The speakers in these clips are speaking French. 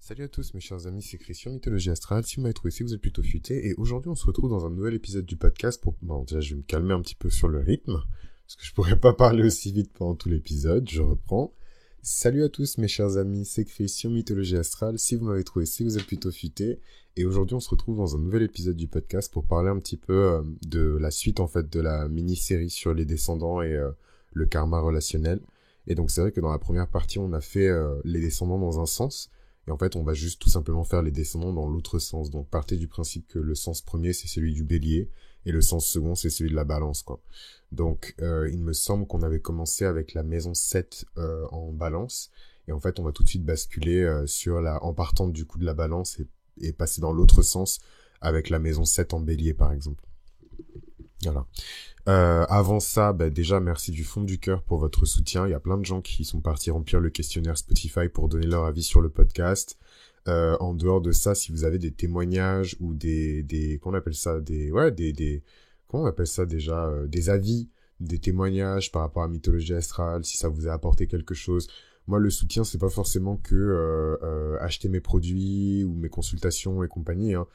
Salut à tous mes chers amis, c'est Christian Mythologie Astrale. Si vous m'avez trouvé, c'est que vous êtes plutôt futé. Et aujourd'hui, on se retrouve dans un nouvel épisode du podcast pour... Bon, déjà, je vais me calmer un petit peu sur le rythme, parce que je pourrais pas parler aussi vite pendant tout l'épisode. Je reprends. Salut à tous mes chers amis, c'est Christian Mythologie Astrale. Si vous m'avez trouvé, c'est que vous êtes plutôt futé. Et aujourd'hui, on se retrouve dans un nouvel épisode du podcast pour parler un petit peu de la suite, en fait, de la mini-série sur les descendants et le karma relationnel. Et donc, c'est vrai que dans la première partie, on a fait les descendants dans un sens. Et en fait, on va juste tout simplement faire les descendants dans l'autre sens. Donc, partez du principe que le sens premier, c'est celui du bélier, et le sens second, c'est celui de la balance, quoi. Donc, il me semble qu'on avait commencé avec la maison 7 en balance, et en fait, on va tout de suite basculer en partant du coup de la balance, et passer dans l'autre sens avec la maison 7 en bélier, par exemple. Voilà. Avant ça, déjà merci du fond du cœur pour votre soutien. Il y a plein de gens qui sont partis remplir le questionnaire Spotify pour donner leur avis sur le podcast. En dehors de ça, si vous avez des témoignages ou comment on appelle ça, comment on appelle ça déjà, des avis, des témoignages par rapport à Mythologie Astrale, si ça vous a apporté quelque chose. Moi, le soutien, c'est pas forcément que acheter mes produits ou mes consultations et compagnie, hein.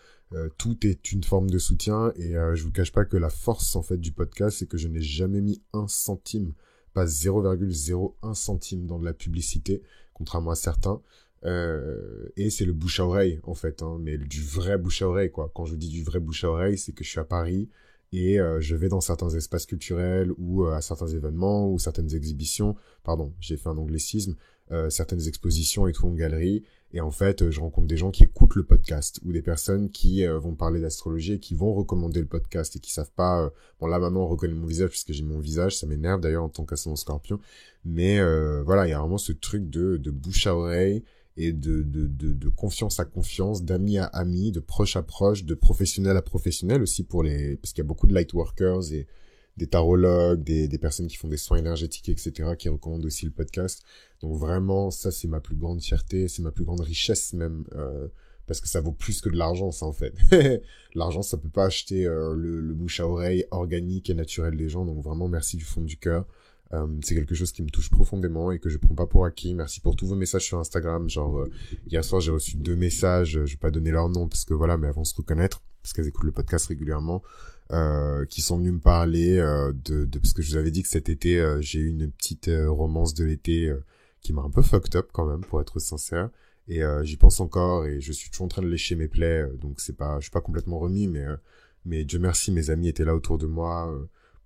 Tout est une forme de soutien et je vous cache pas que la force en fait du podcast, c'est que je n'ai jamais mis un centime, pas 0,01 centime dans de la publicité, contrairement à certains. Et c'est le bouche à oreille en fait, hein, mais du vrai bouche à oreille quoi. Quand je dis du vrai bouche à oreille, c'est que je suis à Paris et je vais dans certains espaces culturels ou à certains événements ou certaines exhibitions. Pardon, j'ai fait un anglicisme. Certaines expositions et tout en galerie. Et en fait, je rencontre des gens qui écoutent le podcast ou des personnes qui vont parler d'astrologie et qui vont recommander le podcast et qui savent pas... Bon, là, maintenant, on reconnaît mon visage puisque j'ai mon visage. Ça m'énerve d'ailleurs en tant qu'ascendant scorpion. Mais voilà, il y a vraiment ce truc de bouche à oreille et de confiance à confiance, d'amis à amis, de proche à proche, de professionnel à professionnel aussi parce qu'il y a beaucoup de light workers et des tarologues, des personnes qui font des soins énergétiques, etc., qui recommandent aussi le podcast. Donc vraiment, ça, c'est ma plus grande fierté, c'est ma plus grande richesse même, parce que ça vaut plus que de l'argent, ça, en fait. L'argent, ça peut pas acheter le bouche à oreille organique et naturel des gens, donc vraiment, merci du fond du cœur. C'est quelque chose qui me touche profondément et que je prends pas pour acquis. Merci pour tous vos messages sur Instagram. Genre, hier soir, j'ai reçu 2 messages, je vais pas donner leur nom, parce que voilà, mais elles vont se reconnaître, parce qu'elles écoutent le podcast régulièrement. Qui sont venus me parler parce que je vous avais dit que cet été j'ai eu une petite romance de l'été qui m'a un peu fucked up quand même pour être sincère et j'y pense encore et je suis toujours en train de lécher mes plaies donc je suis pas complètement remis mais Dieu merci mes amis étaient là autour de moi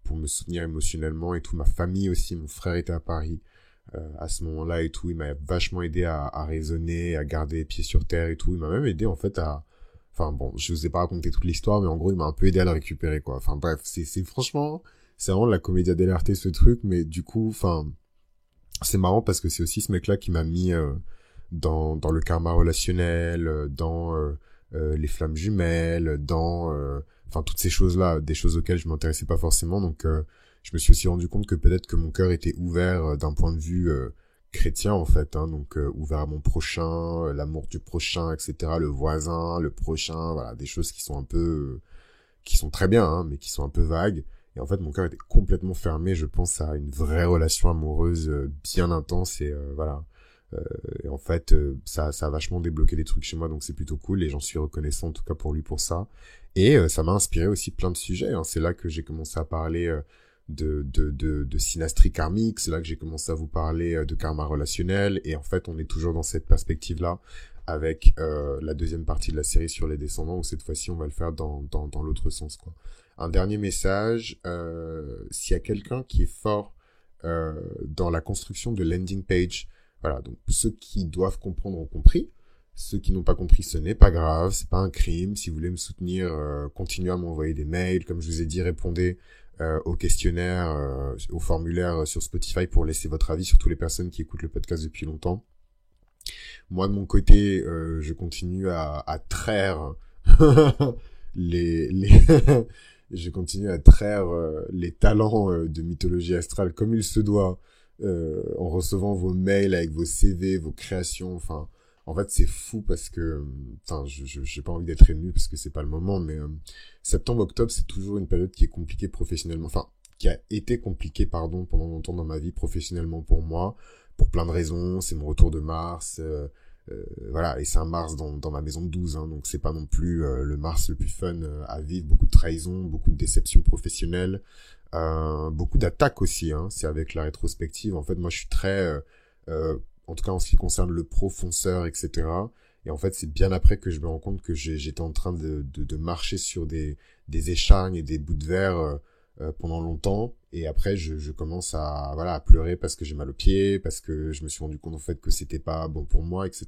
pour me soutenir émotionnellement et toute ma famille aussi, mon frère était à Paris à ce moment-là et tout, il m'a vachement aidé à raisonner, à garder les pieds sur terre et tout, il m'a même aidé en fait Enfin bon, je vous ai pas raconté toute l'histoire, mais en gros, il m'a un peu aidé à le récupérer, quoi. Enfin bref, c'est franchement, c'est vraiment de la comédia dell'arte ce truc, mais du coup, enfin, c'est marrant parce que c'est aussi ce mec-là qui m'a mis dans le karma relationnel, dans les flammes jumelles, enfin toutes ces choses-là, des choses auxquelles je m'intéressais pas forcément, donc je me suis aussi rendu compte que peut-être que mon cœur était ouvert d'un point de vue chrétien en fait, hein, donc ouvert à mon prochain, l'amour du prochain, etc., le voisin, le prochain, voilà, des choses qui sont un peu, qui sont très bien, hein, mais qui sont un peu vagues. Et en fait, mon cœur était complètement fermé, je pense, à une vraie relation amoureuse bien intense et voilà. Et en fait, ça a vachement débloqué des trucs chez moi, donc c'est plutôt cool et j'en suis reconnaissant en tout cas pour lui pour ça. Et ça m'a inspiré aussi plein de sujets, hein. C'est là que j'ai commencé à parler de synastrie karmique, c'est là que j'ai commencé à vous parler de karma relationnel, et en fait on est toujours dans cette perspective-là avec la deuxième partie de la série sur les descendants, où cette fois-ci on va le faire dans l'autre sens, quoi. Un dernier message, s'il y a quelqu'un qui est fort dans la construction de landing page, voilà, donc ceux qui doivent comprendre ont compris, ceux qui n'ont pas compris, ce n'est pas grave, c'est pas un crime. Si vous voulez me soutenir, continuez à m'envoyer des mails, comme je vous ai dit, répondez au questionnaire, au formulaire sur Spotify pour laisser votre avis sur toutes les personnes qui écoutent le podcast depuis longtemps. Moi, de mon côté, je continue à traire les je continue à traire les talents de Mythologie Astrale comme il se doit, en recevant vos mails avec vos CV, vos créations, enfin... En fait, c'est fou parce que, enfin, j'ai pas envie d'être ému parce que c'est pas le moment, mais septembre-octobre, c'est toujours une période qui est compliquée professionnellement, enfin, qui a été compliquée, pardon, pendant longtemps dans ma vie professionnellement pour moi, pour plein de raisons. C'est mon retour de Mars, Voilà, et c'est un Mars dans ma maison de 12, hein, donc c'est pas non plus le Mars le plus fun à vivre. Beaucoup de trahison, beaucoup de déceptions professionnelles, beaucoup d'attaques aussi, hein. C'est avec la rétrospective. En fait, moi, je suis très, en tout cas en ce qui concerne le pro fonceur, etc. Et en fait, c'est bien après que je me rends compte que j'étais en train de marcher sur des écharpes et des bouts de verre pendant longtemps. Et après, je commence à pleurer parce que j'ai mal aux pieds, parce que je me suis rendu compte en fait que c'était pas bon pour moi, etc.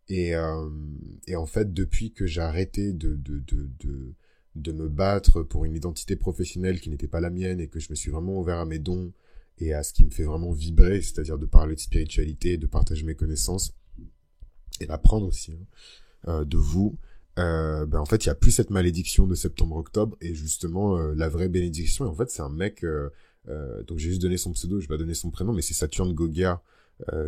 Et en fait, depuis que j'ai arrêté de me battre pour une identité professionnelle qui n'était pas la mienne et que je me suis vraiment ouvert à mes dons et à ce qui me fait vraiment vibrer, c'est-à-dire de parler de spiritualité, de partager mes connaissances et d'apprendre aussi, hein, de vous, en fait, il y a plus cette malédiction de septembre-octobre et justement la vraie bénédiction. Et en fait, c'est un mec, donc j'ai juste donné son pseudo, je vais pas donner son prénom, mais c'est Saturne Gogia,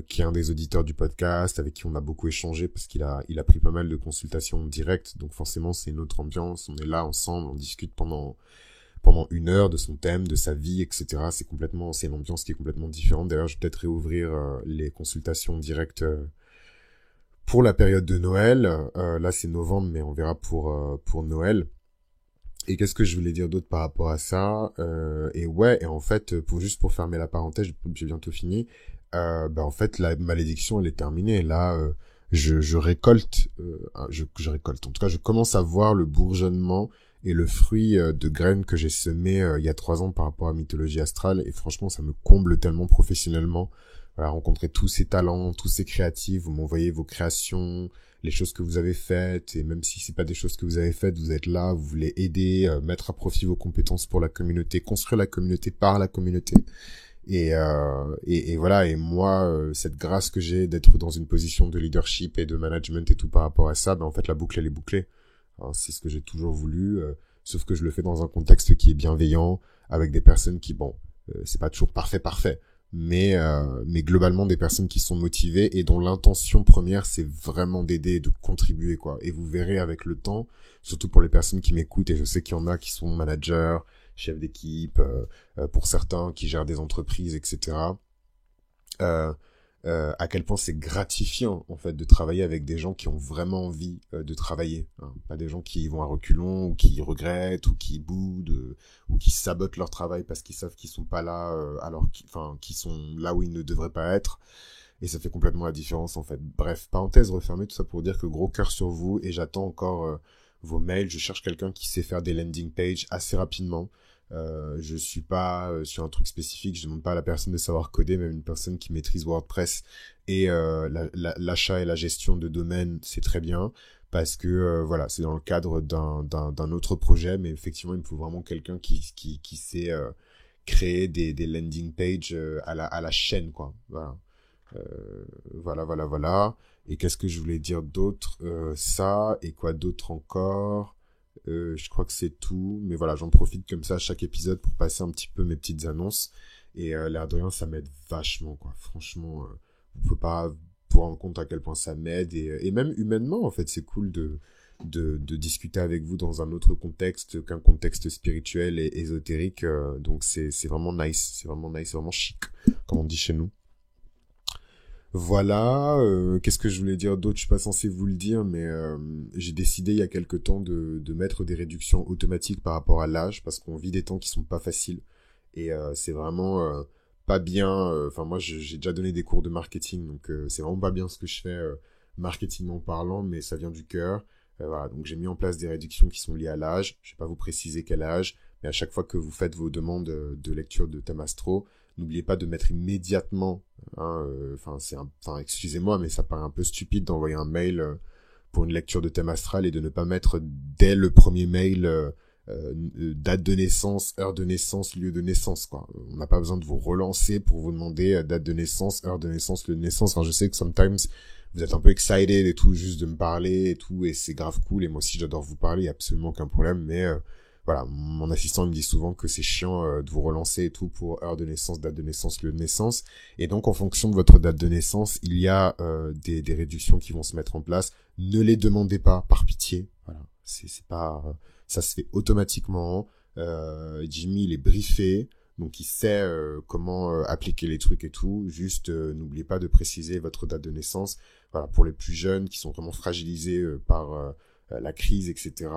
qui est un des auditeurs du podcast, avec qui on a beaucoup échangé parce qu'il a pris pas mal de consultations directes. Donc forcément, c'est une autre ambiance. On est là ensemble, on discute pendant 1 heure de son thème, de sa vie, etc. C'est une ambiance qui est complètement différente. D'ailleurs, je vais peut-être réouvrir les consultations directes pour la période de Noël. Là, c'est novembre, mais on verra pour Noël. Et qu'est-ce que je voulais dire d'autre par rapport à ça, et en fait, pour fermer la parenthèse, j'ai bientôt fini. En fait, la malédiction, elle est terminée. Là, je récolte, je récolte. En tout cas, je commence à voir le bourgeonnement et le fruit de graines que j'ai semé il y a 3 ans par rapport à Mythologie Astrale. Et franchement, ça me comble tellement professionnellement. Voilà, rencontrer tous ces talents, tous ces créatifs. Vous m'envoyez vos créations, les choses que vous avez faites, et même si c'est pas des choses que vous avez faites, vous êtes là, vous voulez aider, mettre à profit vos compétences pour la communauté, construire la communauté par la communauté. Et voilà, et moi, cette grâce que j'ai d'être dans une position de leadership et de management et tout par rapport à ça, en fait, la boucle, elle est bouclée. Hein, c'est ce que j'ai toujours voulu, sauf que je le fais dans un contexte qui est bienveillant, avec des personnes qui, c'est pas toujours parfait, mais globalement des personnes qui sont motivées et dont l'intention première, c'est vraiment d'aider, de contribuer, quoi. Et vous verrez avec le temps, surtout pour les personnes qui m'écoutent, et je sais qu'il y en a qui sont managers, chefs d'équipe, pour certains qui gèrent des entreprises, etc. À quel point c'est gratifiant en fait de travailler avec des gens qui ont vraiment envie de travailler, hein. Pas des gens qui vont à reculons ou qui regrettent ou qui boudent ou qui sabotent leur travail parce qu'ils savent qu'ils sont pas là qu'ils sont là où ils ne devraient pas être, et ça fait complètement la différence en fait. Bref, parenthèse refermée, tout ça pour dire que gros cœur sur vous, et j'attends encore vos mails. Je cherche quelqu'un qui sait faire des landing pages assez rapidement. Je suis pas sur un truc spécifique, je demande pas à la personne de savoir coder, même une personne qui maîtrise WordPress et l'achat et la gestion de domaine, c'est très bien, parce que voilà, c'est dans le cadre d'un autre projet, mais effectivement il me faut vraiment quelqu'un qui sait créer des landing pages à la chaîne, quoi. Voilà. Et qu'est-ce que je voulais dire d'autre? Ça, et quoi d'autre encore? Je crois que c'est tout, mais voilà, j'en profite comme ça à chaque épisode pour passer un petit peu mes petites annonces, et l'air de rien, ça m'aide vachement, quoi. Franchement, vous pouvez pas vous rendre compte à quel point ça m'aide, et même humainement, en fait, c'est cool de discuter avec vous dans un autre contexte qu'un contexte spirituel et ésotérique, donc c'est vraiment nice, c'est vraiment chic, comme on dit chez nous. Voilà, qu'est-ce que je voulais dire d'autre? Je suis pas censé vous le dire, mais j'ai décidé il y a quelque temps de mettre des réductions automatiques par rapport à l'âge, parce qu'on vit des temps qui sont pas faciles, et c'est vraiment pas bien. Enfin, moi, j'ai déjà donné des cours de marketing, donc c'est vraiment pas bien ce que je fais marketingment parlant, mais ça vient du cœur. Voilà, donc j'ai mis en place des réductions qui sont liées à l'âge. Je vais pas vous préciser quel âge, mais à chaque fois que vous faites vos demandes de lecture de thème astro, n'oubliez pas de mettre immédiatement, hein, excusez-moi, mais ça paraît un peu stupide d'envoyer un mail pour une lecture de thème astral et de ne pas mettre dès le premier mail date de naissance, heure de naissance, lieu de naissance, quoi. On n'a pas besoin de vous relancer pour vous demander date de naissance, heure de naissance, lieu de naissance. Enfin, je sais que sometimes vous êtes un peu excited et tout, juste de me parler et tout, et c'est grave cool, et moi aussi j'adore vous parler, y a absolument aucun problème, mais voilà, mon assistant me dit souvent que c'est chiant de vous relancer et tout pour heure de naissance, date de naissance, lieu de naissance. Et donc, en fonction de votre date de naissance, il y a des réductions qui vont se mettre en place. Ne les demandez pas, par pitié. Voilà, c'est pas, ça se fait automatiquement. Jimmy, il est briefé. donc il sait comment appliquer les trucs et tout. Juste, n'oubliez pas de préciser votre date de naissance. Voilà, pour les plus jeunes qui sont vraiment fragilisés par la crise, etc.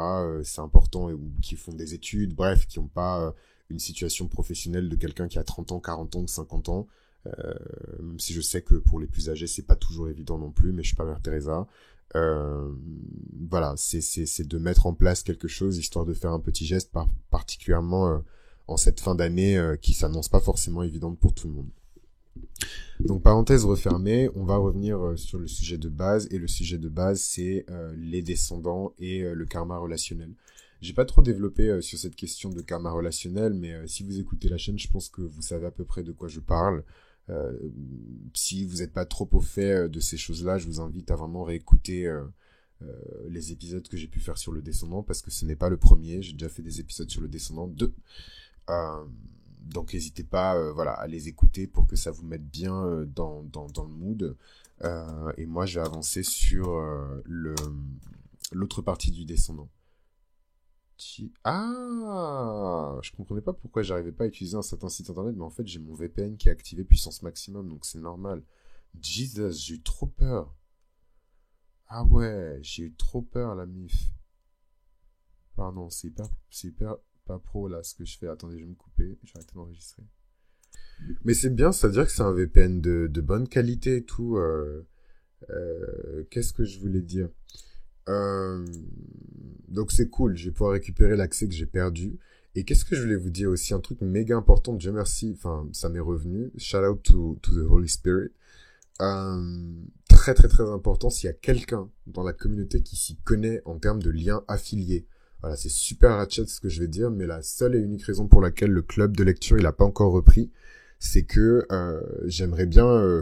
C'est important, ou qui font des études, bref, qui n'ont pas une situation professionnelle de quelqu'un qui a 30 ans, 40 ans ou 50 ans. Même si je sais que pour les plus âgés, c'est pas toujours évident non plus, mais je suis pas Mère Teresa. Voilà, c'est de mettre en place quelque chose, histoire de faire un petit geste, particulièrement en cette fin d'année qui s'annonce pas forcément évidente pour tout le monde. Donc parenthèse refermée, on va revenir sur le sujet de base, et le sujet de base c'est les descendants et le karma relationnel. J'ai pas trop développé sur cette question de karma relationnel, mais si vous écoutez la chaîne, je pense que vous savez à peu près de quoi je parle. Si vous n'êtes pas trop au fait de ces choses-là, je vous invite à vraiment réécouter les épisodes que j'ai pu faire sur le descendant, parce que ce n'est pas le premier, j'ai déjà fait des épisodes sur le descendant 2. Donc n'hésitez pas voilà, à les écouter pour que ça vous mette bien dans le mood. Et moi, je vais avancer sur l'autre partie du descendant. Ah, je comprenais pas pourquoi j'arrivais pas à utiliser un certain site internet, mais en fait j'ai mon VPN qui est activé puissance maximum, donc c'est normal. Jesus, j'ai eu trop peur. Ah ouais, j'ai eu trop peur, la mif. Pardon, c'est hyper pas pro là ce que je fais. Attendez, je vais me couper, j'ai arrêté d'enregistrer. Mais c'est bien, c'est-à-dire que c'est un VPN de bonne qualité et tout. Qu'est-ce que je voulais dire? Donc c'est cool, je vais pouvoir récupérer l'accès que j'ai perdu. Et qu'est-ce que je voulais vous dire aussi? Un truc méga important, Dieu merci, enfin ça m'est revenu. Shout out to the Holy Spirit. Très très très important, s'il y a quelqu'un dans la communauté qui s'y connaît en termes de liens affiliés. Voilà, c'est super ratchet ce que je vais dire, mais la seule et unique raison pour laquelle le club de lecture il a pas encore repris, c'est que j'aimerais bien,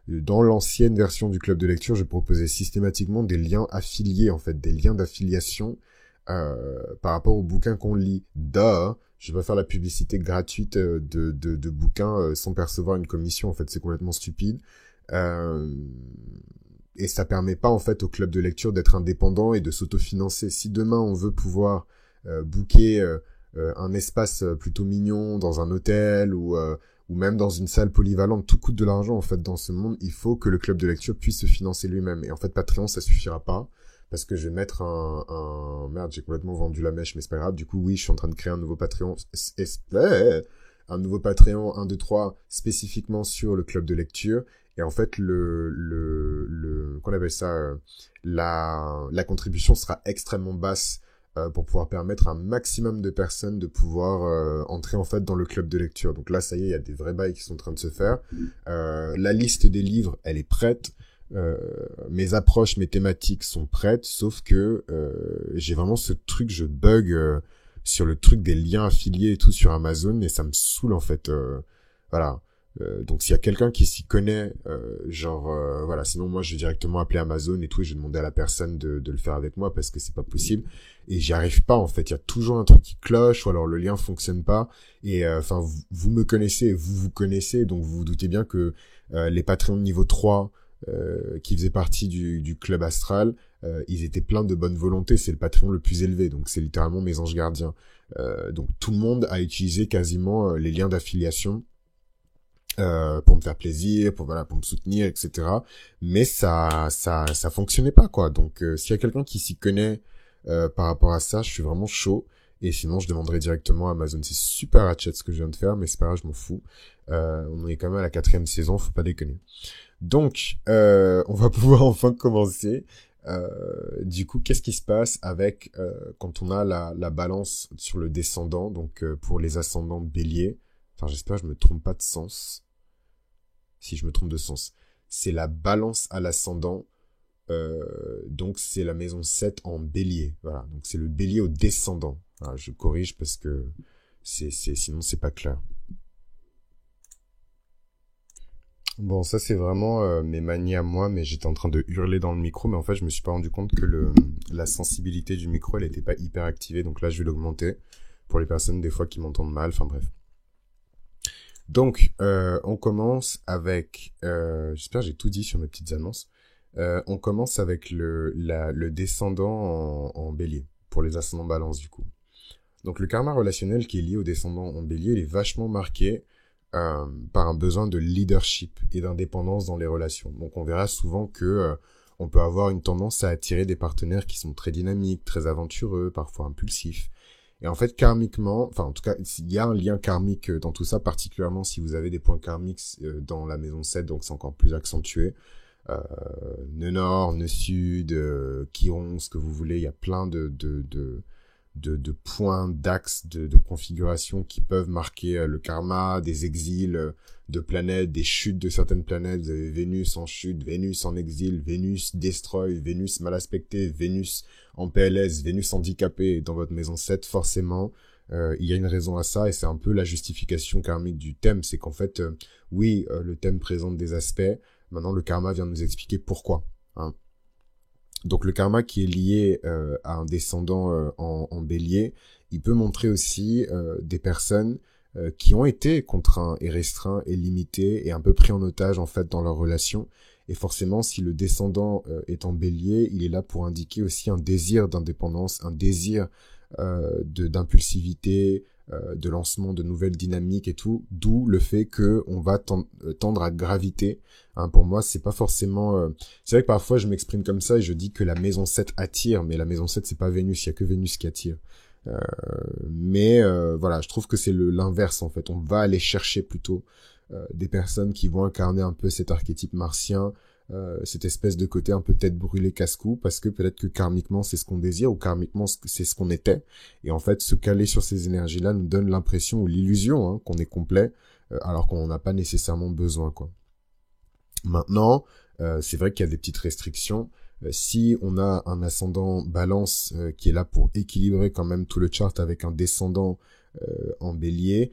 dans l'ancienne version du club de lecture, je proposais systématiquement des liens affiliés, en fait, des liens d'affiliation par rapport aux bouquins qu'on lit. Je vais pas faire la publicité gratuite de bouquins sans percevoir une commission, en fait, c'est complètement stupide. Et ça permet pas, en fait, au club de lecture d'être indépendant et de s'autofinancer. Si demain, on veut pouvoir booker un espace plutôt mignon dans un hôtel ou même dans une salle polyvalente, tout coûte de l'argent, en fait, dans ce monde. Il faut que le club de lecture puisse se financer lui-même. Et en fait, Patreon, ça suffira pas. Parce que je vais mettre Merde, j'ai complètement vendu la mèche, mais c'est pas grave. Du coup, oui, je suis en train de créer un nouveau Patreon. Un nouveau Patreon 1, 2, 3, spécifiquement sur le club de lecture. Et en fait, qu'on appelle ça, la contribution sera extrêmement basse pour pouvoir permettre à un maximum de personnes de pouvoir entrer en fait dans le club de lecture. Donc là, ça y est, il y a des vrais bails qui sont en train de se faire. La liste des livres, elle est prête. Mes approches, mes thématiques sont prêtes, sauf que j'ai vraiment ce truc, je bug sur le truc des liens affiliés et tout sur Amazon, et ça me saoule en fait. Voilà. Donc s'il y a quelqu'un qui s'y connaît, voilà, sinon moi je vais directement appeler Amazon et tout, et je vais demander à la personne de le faire avec moi, parce que c'est pas possible, et j'y arrive pas en fait. Il y a toujours un truc qui cloche, ou alors le lien fonctionne pas, et enfin vous me connaissez, vous connaissez, donc vous vous doutez bien que les Patreons de niveau 3 qui faisaient partie du club astral, ils étaient pleins de bonne volonté. C'est le Patreon le plus élevé, donc c'est littéralement mes anges gardiens. Donc tout le monde a utilisé quasiment les liens d'affiliation pour me faire plaisir, pour me soutenir, etc. Mais ça fonctionnait pas, quoi. Donc s'il y a quelqu'un qui s'y connaît par rapport à ça, je suis vraiment chaud. Et sinon, je demanderai directement à Amazon. C'est super ratchet ce que je viens de faire, mais c'est pas grave, je m'en fous. On est quand même à la 4e saison, faut pas déconner. Donc, on va pouvoir enfin commencer. Du coup, qu'est-ce qui se passe avec quand on a la balance sur le descendant, donc pour les ascendants de Bélier. Enfin, j'espère que je me trompe pas de sens. Si je me trompe de sens. C'est la balance à l'ascendant. Donc, c'est la maison 7 en Bélier. Voilà, donc c'est le Bélier au descendant. Voilà, je corrige parce que sinon, c'est pas clair. Bon, ça c'est vraiment mes manies à moi, mais j'étais en train de hurler dans le micro, mais en fait je me suis pas rendu compte que la sensibilité du micro elle était pas hyper activée, donc là je vais l'augmenter pour les personnes des fois qui m'entendent mal, enfin bref. Donc on commence avec, j'espère que j'ai tout dit sur mes petites annonces, on commence avec le descendant en Bélier, pour les ascendants Balance du coup. Donc le karma relationnel qui est lié au descendant en bélier, il est vachement marqué par un besoin de leadership et d'indépendance dans les relations. Donc on verra souvent que on peut avoir une tendance à attirer des partenaires qui sont très dynamiques, très aventureux, parfois impulsifs. Et en fait, karmiquement, enfin en tout cas, il y a un lien karmique dans tout ça, particulièrement si vous avez des points karmiques dans la maison 7, donc c'est encore plus accentué. Nœud nord, nœud sud, chiron, ce que vous voulez, il y a plein de points, d'axes, de configurations qui peuvent marquer le karma, des exils de planètes, des chutes de certaines planètes. Vous avez Vénus en chute, Vénus en exil, Vénus destroy, Vénus mal aspectée, Vénus en PLS, Vénus handicapée dans votre maison 7, forcément. Il y a une raison à ça et c'est un peu la justification karmique du thème. C'est qu'en fait, oui, le thème présente des aspects. Maintenant, le karma vient nous expliquer pourquoi. Hein. Donc le karma qui est lié à un descendant en bélier, il peut montrer aussi des personnes qui ont été contraints et restreints et limités et un peu pris en otage en fait dans leur relation. Et forcément, si le descendant est en bélier, il est là pour indiquer aussi un désir d'indépendance, un désir d'impulsivité, de lancement de nouvelles dynamiques et tout, d'où le fait que on va tendre à graviter. Hein, pour moi, c'est pas forcément... C'est vrai que parfois, je m'exprime comme ça et je dis que la maison 7 attire, mais la maison 7, c'est pas Vénus, il y a que Vénus qui attire. Mais voilà, je trouve que c'est l'inverse, en fait. On va aller chercher plutôt des personnes qui vont incarner un peu cet archétype martien, cette espèce de côté un peu tête brûlée casse-cou, parce que peut-être que karmiquement c'est ce qu'on désire ou karmiquement c'est ce qu'on était, et en fait se caler sur ces énergies-là nous donne l'impression ou l'illusion qu'on est complet, alors qu'on n'a pas nécessairement besoin, quoi. Maintenant, c'est vrai qu'il y a des petites restrictions. Si on a un ascendant balance qui est là pour équilibrer quand même tout le chart avec un descendant en bélier,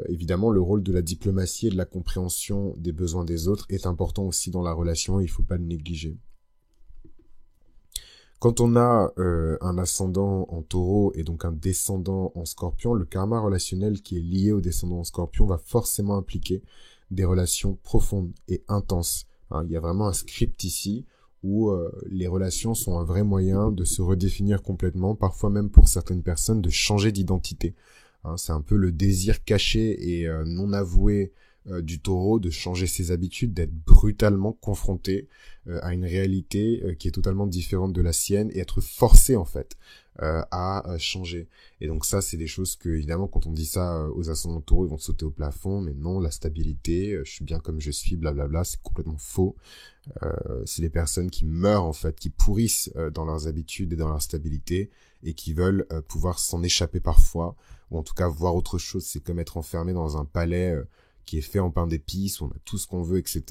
évidemment, le rôle de la diplomatie et de la compréhension des besoins des autres est important aussi dans la relation, il ne faut pas le négliger. Quand on a un ascendant en taureau et donc un descendant en scorpion, le karma relationnel qui est lié au descendant en scorpion va forcément impliquer des relations profondes et intenses. Hein, il y a vraiment un script ici où les relations sont un vrai moyen de se redéfinir complètement, parfois même pour certaines personnes de changer d'identité. Hein, c'est un peu le désir caché et non avoué du taureau de changer ses habitudes, d'être brutalement confronté à une réalité qui est totalement différente de la sienne et être forcé en fait à changer. Et donc ça, c'est des choses que évidemment quand on dit ça aux ascendants taureaux, ils vont sauter au plafond, mais non, la stabilité, je suis bien comme je suis, blablabla, c'est complètement faux. C'est des personnes qui meurent en fait, qui pourrissent dans leurs habitudes et dans leur stabilité et qui veulent pouvoir s'en échapper parfois, ou en tout cas voir autre chose. C'est comme être enfermé dans un palais qui est fait en pain d'épices, où on a tout ce qu'on veut, etc.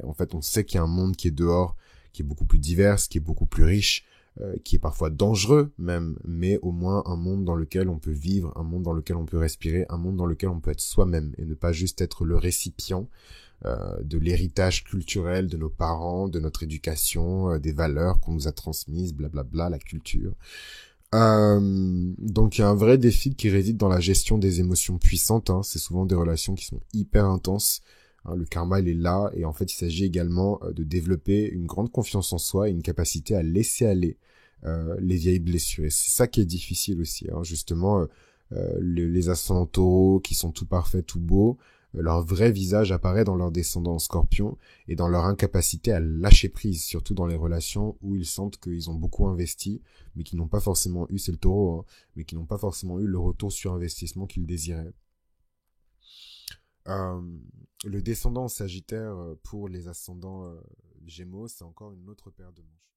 En fait, on sait qu'il y a un monde qui est dehors, qui est beaucoup plus divers, qui est beaucoup plus riche, qui est parfois dangereux même, mais au moins un monde dans lequel on peut vivre, un monde dans lequel on peut respirer, un monde dans lequel on peut être soi-même et ne pas juste être le récipient de l'héritage culturel de nos parents, de notre éducation, des valeurs qu'on nous a transmises, blablabla, la culture. Donc il y a un vrai défi qui réside dans la gestion des émotions puissantes. Hein. C'est souvent des relations qui sont hyper intenses. Hein, le karma, il est là. Et en fait, il s'agit également de développer une grande confiance en soi et une capacité à laisser aller les vieilles blessures. Et c'est ça qui est difficile aussi. Hein. Justement, les ascendants taureaux qui sont tout parfaits, tout beaux, leur vrai visage apparaît dans leur descendant en scorpion et dans leur incapacité à lâcher prise, surtout dans les relations où ils sentent qu'ils ont beaucoup investi, mais qui n'ont pas forcément eu, c'est le taureau, hein, mais qui n'ont pas forcément eu le retour sur investissement qu'ils désiraient. Le descendant en sagittaire pour les ascendants gémeaux, c'est encore une autre paire de manches.